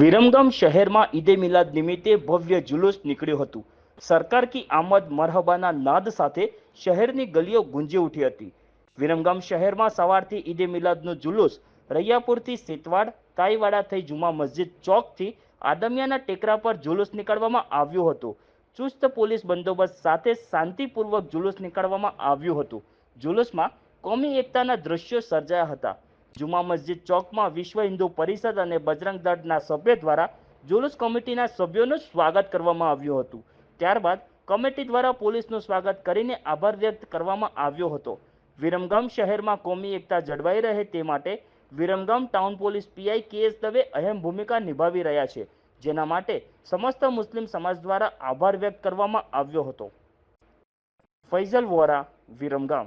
વિરમગામ શહેરમાં ઈદે મિલાદ નિમિત્તે ભવ્ય જુલુસ નીકળ્યું હતું। સરકાર કી આમદ મરહબાના નાદ સાથે શહેરની ગલીઓ ગુંજી ઉઠી હતી। વિરમગામ શહેરમાં સવારથી ઈદે મિલાદનું જુલુસ રૈયાપુરથી સેતવાડ તાઈવાડા થઈ જુમા મસ્જિદ ચોકથી આદમિયાના ટેકરા પર જુલુસ નીકળવામાં આવ્યું હતું। ચુસ્ત પોલીસ બંદોબસ્ત સાથે શાંતિપૂર્વક જુલુસ નીકળવામાં આવ્યું હતું। જુલુસમાં કોમી એકતાના દ્રશ્યો સર્જાયા હતા। જુમા મસ્જિદ ચોકમાં વિશ્વ હિન્દુ પરિષદ અને બજરંગ દળના સભ્ય દ્વારા જુલુસ કમિટીના સભ્યોનું સ્વાગત કરવામાં આવ્યું હતું। ત્યારબાદ કમિટી દ્વારા પોલીસનું સ્વાગત કરીને આભાર વ્યક્ત કરવામાં આવ્યો હતો। વિરમગામ શહેરમાં કોમી એકતા જળવાઈ રહે તે માટે Viramgam town police PI K S. Dave અહેમ ભૂમિકા નિભાવી રહ્યા છે, જેના માટે સમસ્ત મુસ્લિમ સમાજ દ્વારા આભાર વ્યક્ત કરવામાં આવ્યો હતો। ફૈઝલ વોરા, વિરમગામ।